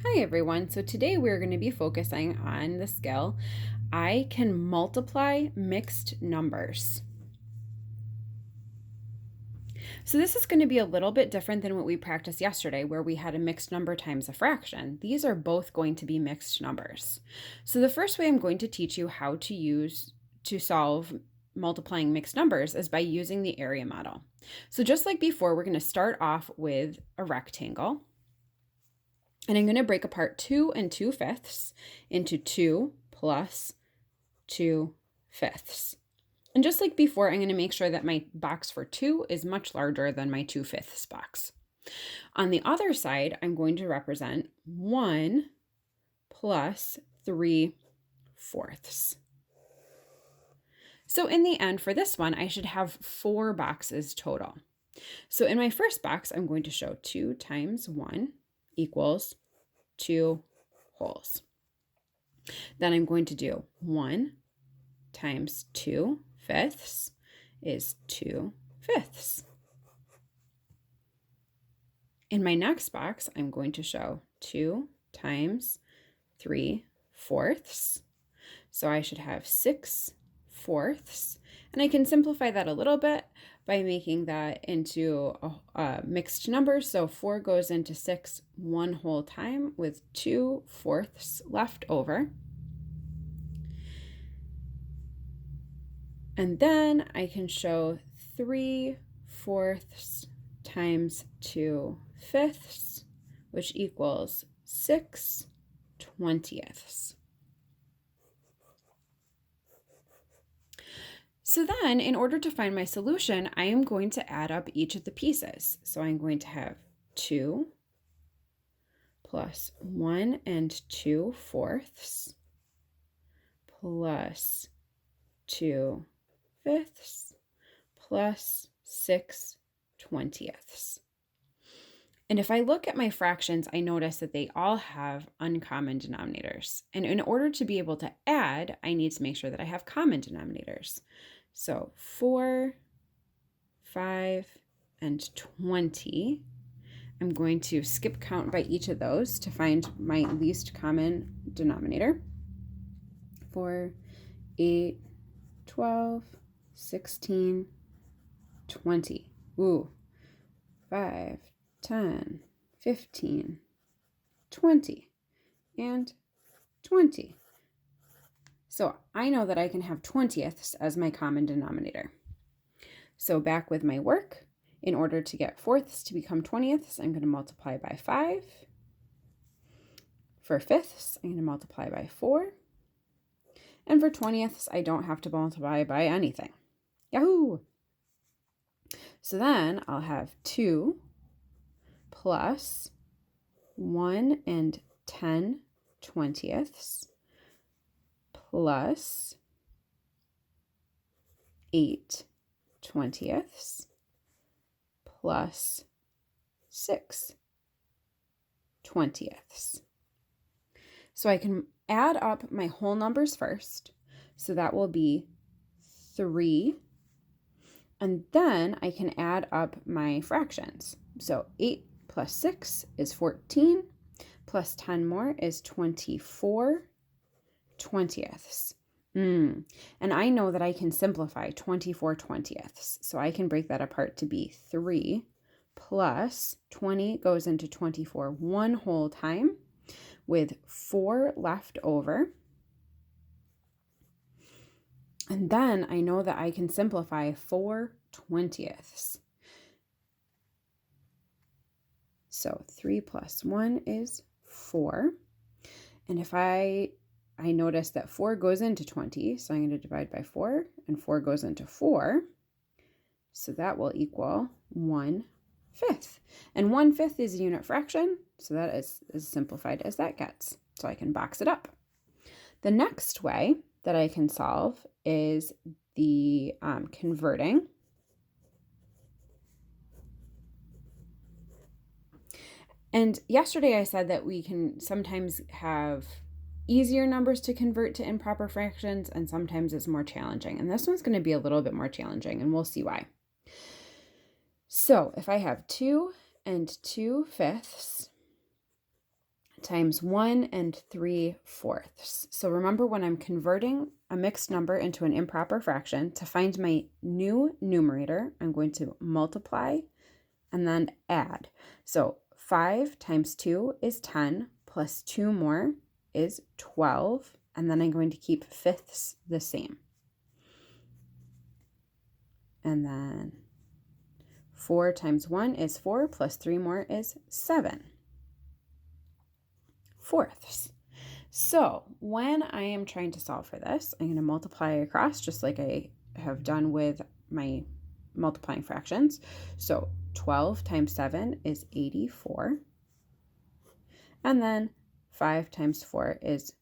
Hi everyone. So today we're going to be focusing on the skill I can multiply mixed numbers. So this is going to be a little bit different than what we practiced yesterday where we had a mixed number times a fraction. These are both going to be mixed numbers. So the first way I'm going to teach you how to solve multiplying mixed numbers is by using the area model. So just like before, we're going to start off with a rectangle. And I'm going to break apart 2 and 2/5 into 2 plus 2/5. And just like before, I'm going to make sure that my box for 2 is much larger than my 2/5 box. On the other side, I'm going to represent 1 plus 3/4. So in the end, for this one, I should have 4 boxes total. So in my first box, I'm going to show 2 times 1 equals 2 wholes. Then I'm going to do 1 times 2/5 is 2/5. In my next box, I'm going to show 2 times 3/4. So I should have 6/4. And I can simplify that a little bit by making that into a mixed number. So 4 goes into 6 one whole time with 2/4 left over. And then I can show 3/4 times 2/5, which equals 6/20. So then, in order to find my solution, I am going to add up each of the pieces. So I'm going to have 2 plus 1 2/4 plus 2/5 plus 6/20. And if I look at my fractions, I notice that they all have uncommon denominators. And in order to be able to add, I need to make sure that I have common denominators. So 4, 5, and 20. I'm going to skip count by each of those to find my least common denominator. 4, 8, 12, 16, 20. Ooh, 5, 10, 15, 20, and 20. So I know that I can have 20ths as my common denominator. So back with my work, in order to get fourths to become 20ths, I'm going to multiply by 5. For fifths, I'm going to multiply by 4. And for 20ths, I don't have to multiply by anything. Yahoo! So then I'll have 2 plus 1 10/20 plus 8/20 plus 6/20. So I can add up my whole numbers first. So that will be 3. And then I can add up my fractions. So 8 plus 6 is 14, plus 10 more is 24/20. And I know that I can simplify 24/20. So I can break that apart to be 3 plus 20 goes into 24 one whole time with 4 left over. And then I know that I can simplify 4/20. So 3 plus 1 is 4. And if I notice that 4 goes into 20, so I'm going to divide by 4, and 4 goes into 4. So that will equal 1/5. And 1/5 is a unit fraction, so that is as simplified as that gets. So I can box it up. The next way that I can solve is the converting. And yesterday I said that we can sometimes have easier numbers to convert to improper fractions, and sometimes it's more challenging. And this one's going to be a little bit more challenging, and we'll see why. So if I have 2 2/5, times 1 3/4. So remember, when I'm converting a mixed number into an improper fraction, to find my new numerator, I'm going to multiply and then add. So 5 times 2 is 10, plus 2 more is 12, and then I'm going to keep fifths the same. And then 4 times 1 is 4, plus 3 more is 7 fourths. So when I am trying to solve for this, I'm going to multiply across just like I have done with my multiplying fractions. So 12 times 7 is 84. And then 5 times 4 is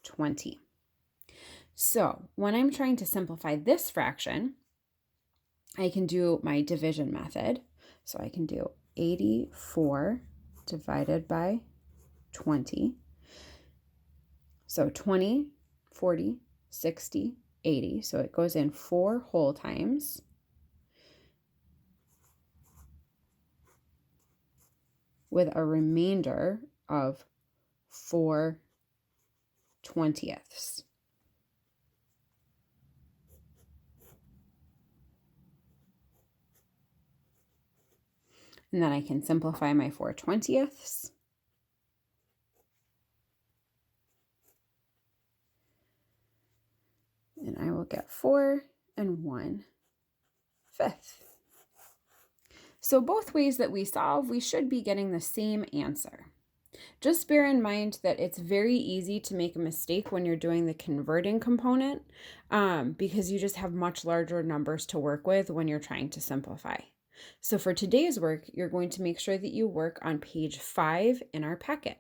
20. So when I'm trying to simplify this fraction, I can do my division method. So I can do 84 divided by 20. So 20, 40, 60, 80. So it goes in 4 whole times. With a remainder of 4 20ths. And then I can simplify my 4 20ths. And I will get 4 1/5. So both ways that we solve, we should be getting the same answer. Just bear in mind that it's very easy to make a mistake when you're doing the converting component, because you just have much larger numbers to work with when you're trying to simplify. So for today's work, you're going to make sure that you work on page 5 in our packet.